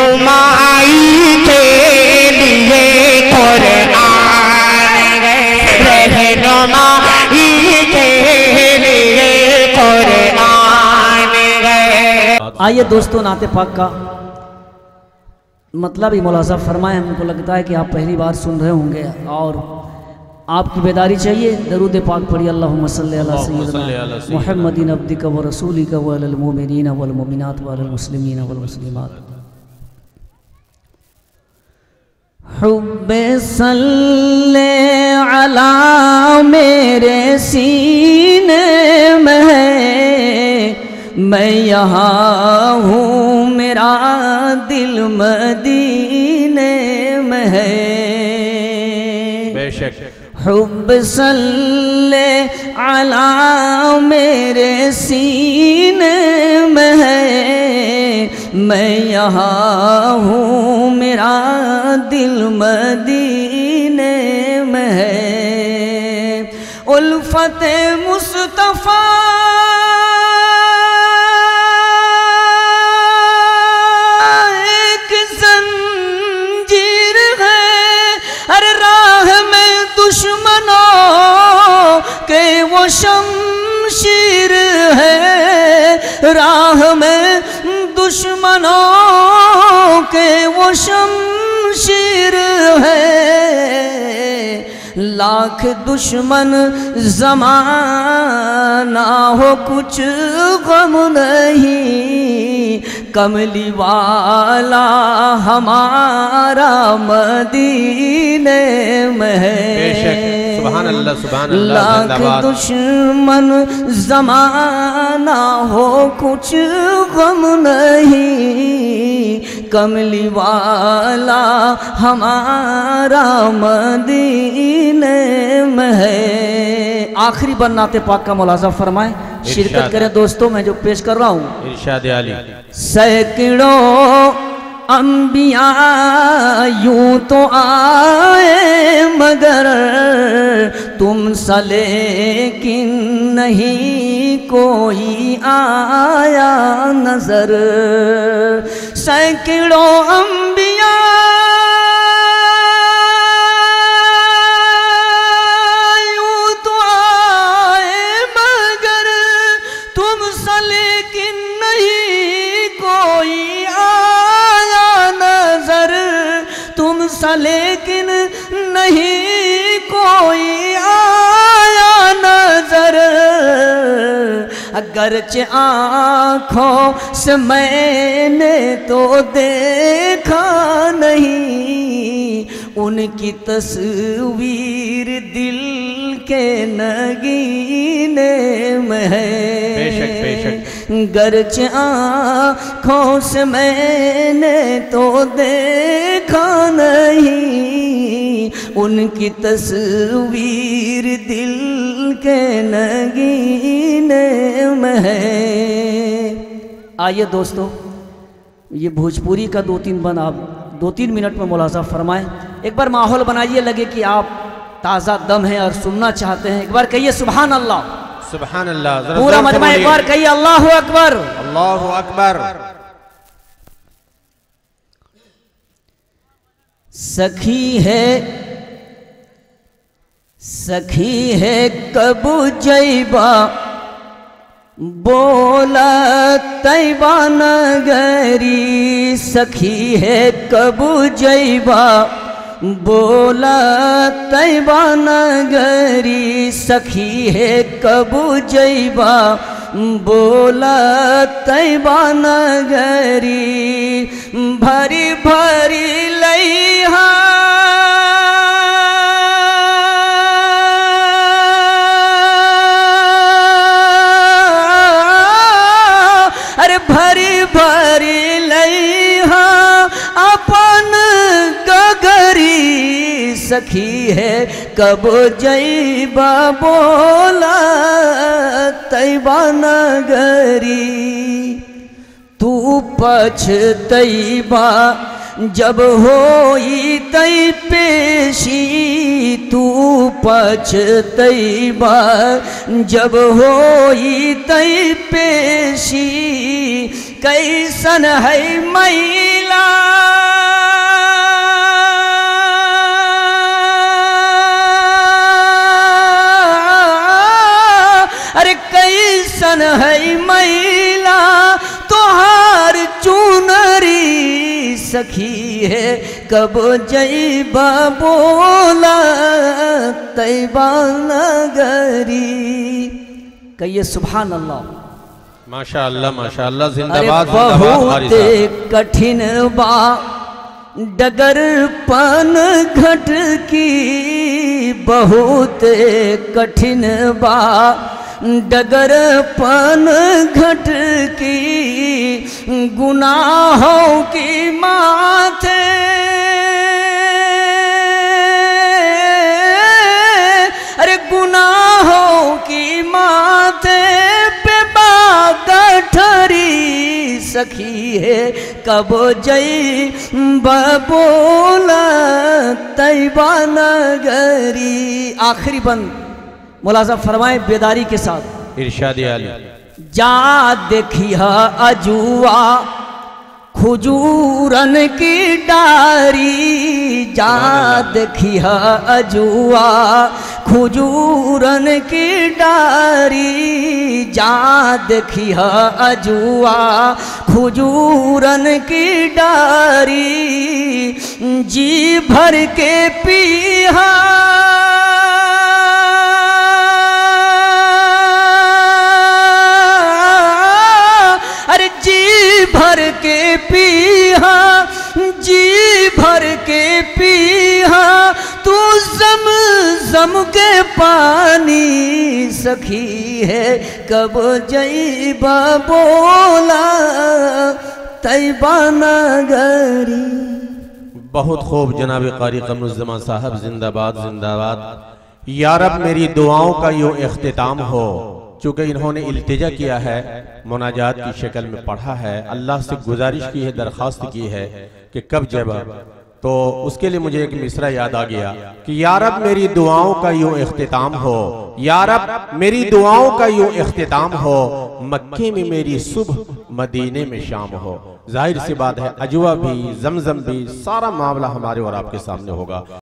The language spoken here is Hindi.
रहनुमाई के लिए कुरान है, रहनुमाई के लिए कुरान है। आइए दोस्तों, नाते पाक का मतलब ही मुलाजा फरमाएं। हमको लगता है कि आप पहली बार सुन रहे होंगे और आपकी बेदारी चाहिए। दरूद पाक पढ़िए। अल्लाहुम्मा सल्ली अला सय्यिदना मुहम्मदिन अब्दिका व रसूलिका व अलल मुमिनीना वल मुमिनात व अलल मुस्लिमीना वल मुस्लिमात। हुब्बे सल्ले अला मेरे सीने में है, मैं यहाँ हूँ मेरा दिल मदीने में है। बेशक हुब्ब सल्ले अला मेरे सीने में है, मैं यहाँ हूँ मेरा दिल मदीने में है। उल्फते मुस्तफ़ा एक जंजीर है, अरे राह में दुश्मनों के वो शमशीर है, राह में दुश्मनों के वो शमशीर है। लाख दुश्मन ज़माना हो कुछ गम नहीं, कमली वाला हमारा मदीने में है। सुभान अल्लाह, सुभान अल्लाह। लाख दुश्मन ज़माना हो कुछ गम नहीं, कमली वाला हमारा मदीने में है। आखिरी बनाते पाक का मुलाजा फरमाएं, शिरकत करें दोस्तों। मैं जो पेश कर रहा हूँ इरशाद आली। सैकड़ों अंबिया यूं तो आए मगर तुम सा लेकिन नहीं कोई आया नजर। सैकड़ों अंबिया यूं तो आए मगर तुम सा लेकिन नहीं कोई तुमसा लेकिन नहीं कोई आया नजर। अगरचे आँखों से मैंने तो देखा नहीं, उनकी तस्वीर दिल के नगीने में है। बेशक बेशक। गरचे आँखों से मैंने तो देखा नहीं, उनकी तस्वीर दिल के नगीने में है। आइए दोस्तों, ये भोजपुरी का 2-3 बंद आप 2-3 मिनट में मुलाजा फरमाएं। एक बार माहौल बनाइए, लगे कि आप ताज़ा दम है और सुनना चाहते हैं। एक बार कहिए सुभान अल्लाह, सुभान अल्लाह। पूरा मजमा एक बार कहिए अल्लाहु अकबर, अल्लाहु अकबर। सखी है कब जैबा बोला तैबा नगरी, सखी है कब जैबा बोला तैबा नगरी, सखी है कब जैबा बोला तैबा नगरी। भरी भरी लैहा भरी भरी लैहा अपन गगरी, सखी है कब जैबा बोला तैबा नगरी। तू पछतैबा जब होई तै पेशी, तू पछतैबा जब होई तै पेशी, कैसन है मैला अरे कैसन है मैला तोहार चुनरी सखी है कब जैबा बोला तैबा नगरी। कहिए सुभान अल्लाह। माशाअल्लाह माशाअल्लाह, अरे जिंदाबाद जिंदाबाद बहुत हारिसा। कठिन बा डगर पन घट की, बहुत कठिन बा डगर पन घट की, गुनाहों की माथे अरे गुनाहों की माथे पे बागठरी सखी है कब जई बोला तैबा नगरी। आखिरी बंद मुलाजा फरमाए बेदारी के साथ। इरशाद आली। जा देखिया अजुआ खुजूरन की डारी, जा देखिया अजुआ खुजूरन की डारी, जा देखिया अजुआ खुजूरन की डारी, जी भर के पीहा अरे जी भर के पीहा, जी भर के पीहा तू जम के पानी सखी है कब जईबा बोला तैबा नगरी। बहुत खूब जनाब कारी कमरुज़्ज़मान साहब, जिंदाबाद जिंदाबाद। या रब मेरी दुआओं का यूं इख्तिताम हो। चूँकि इन्होंने इल्तिजा किया है, मुनाजात की शक्ल में पढ़ा है, अल्लाह से गुजारिश की है, दरख्वास्त की है कि कब जवाब, तो उसके लिए मुझे एक मिसरा याद आ गया कि या रब मेरी दुआओं का यूं इख्तिताम हो, या रब मेरी दुआओं का यूं इख्तिताम हो, मक्के में मेरी सुबह मदीने में शाम हो। जाहिर सी बात है अजवा भी जमजम भी सारा मामला हमारे और आपके सामने होगा।